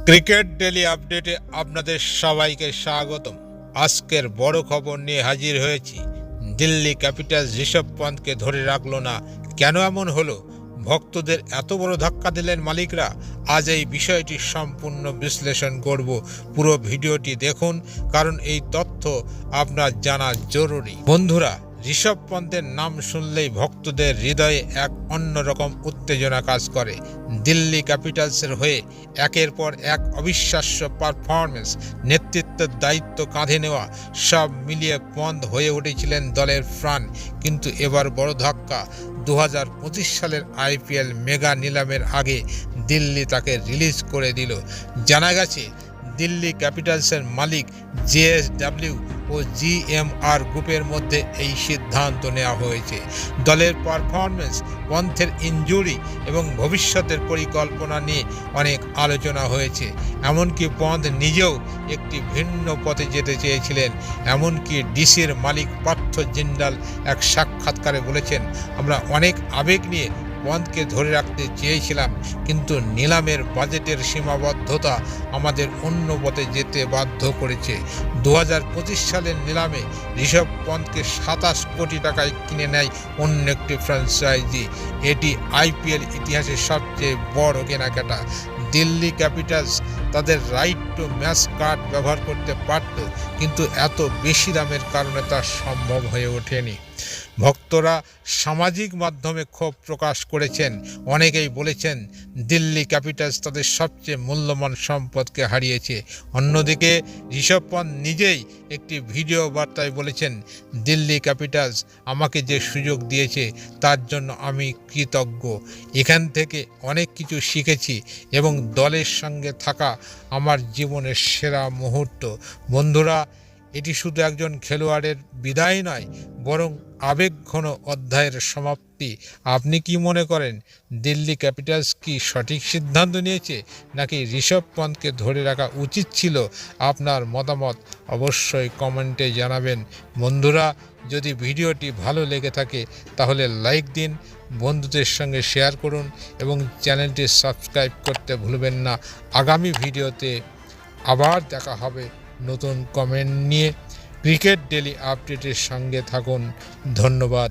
Cricket daily আপডেটে আপনাদের সবাইকে স্বাগতম। আজকের বড় খবর নিয়ে হাজির হয়েছি। দিল্লি ক্যাপিটালস ঋষভ পন্থকে ধরে রাখলো না, কেন এমন হলো? ভক্তদের এত বড় ধাক্কা দিলেন মালিকরা। আজ এই বিষয়টি সম্পূর্ণ বিশ্লেষণ করব। পুরো ভিডিওটি দেখুন, কারণ এই তথ্য আপনার জানা জরুরি। বন্ধুরা, ঋষভ পন্থের নাম শুনলেই ভক্তদের হৃদয়ে এক অন্যরকম উত্তেজনা কাজ করে। দিল্লি ক্যাপিটালসের হয়ে একের পর এক অবিশ্বাস্য পারফরমেন্স, নেতৃত্বের দায়িত্ব কাঁধে নেওয়া, সব মিলিয়ে পন্থ হয়ে উঠেছিলেন দলের প্রাণ। কিন্তু এবার বড় ধাক্কা। 2025 সালের IPL মেগা নিলামের আগে দিল্লি তাকে রিলিজ করে দিল। জানা গেছে, দিল্লি ক্যাপিটালসের মালিক JSW ও GMR গ্রুপের মধ্যে এই সিদ্ধান্ত নেওয়া হয়েছে। দলের পারফরমেন্স, পন্থের ইনজুরি এবং ভবিষ্যতের পরিকল্পনা নিয়ে অনেক আলোচনা হয়েছে। এমনকি পন্থ নিজেও একটি ভিন্ন পথে যেতে চেয়েছিলেন। এমনকি ডিসির মালিক পার্থ জিন্দাল এক সাক্ষাৎকারে বলেছেন, আমরা অনেক আবেগ নিয়ে পন্থকে ধরে রাখতে চেয়েছিলাম, কিন্তু নিলামের বাজেটের সীমাবদ্ধতা আমাদের অন্য পথে যেতে বাধ্য করেছে। 2025 সালের নিলামে ঋষভ পন্থকে 27 কোটি টাকায় কিনে নেয় অন্য একটি ফ্র্যাঞ্চাইজি। এটি IPL ইতিহাসের সবচেয়ে বড় কেনাকাটা। দিল্লি ক্যাপিটালস তাদের রাইট টু ম্যাচ কার্ড ব্যবহার করতে পারত, কিন্তু এত বেশি দামের কারণে তা সম্ভব হয়ে ওঠেনি। ভক্তরা সামাজিক মাধ্যমে ক্ষোভ প্রকাশ করেছেন। অনেকেই বলেছেন দিল্লি ক্যাপিটালস তাদের সবচেয়ে মূল্যবান সম্পদকে হারিয়েছে। অন্যদিকে ঋষভ পন্থ নিজেই একটি ভিডিও বার্তায় বলেছেন, দিল্লি ক্যাপিটালস আমাকে যে সুযোগ দিয়েছে তার জন্য আমি কৃতজ্ঞ। এখান থেকে অনেক কিছু শিখেছি এবং দলের সঙ্গে থাকা আমার জীবনের সেরা মুহূর্ত। বন্ধুরা, এটি শুধু একজন খেলোয়াড়ের বিদায় নয়, বরং আবেগঘন অধ্যায়ের সমাপ্তি। আপনি কি মনে করেন, দিল্লি ক্যাপিটালস কি সঠিক সিদ্ধান্ত নিয়েছে, নাকি ঋষভ পন্থকে ধরে রাখা উচিত ছিল? আপনার মতামত অবশ্যই কমেন্টে জানাবেন। বন্ধুরা, যদি ভিডিওটি ভালো লেগে থাকে তাহলে লাইক দিন, বন্ধুদের সঙ্গে শেয়ার করুন এবং চ্যানেলটি সাবস্ক্রাইব করতে ভুলবেন না। আগামী ভিডিওতে আবার দেখা হবে নতুন কমেন্ট নিয়ে। ক্রিকেট ডেলি আপডেটের সঙ্গে থাকুন। ধন্যবাদ।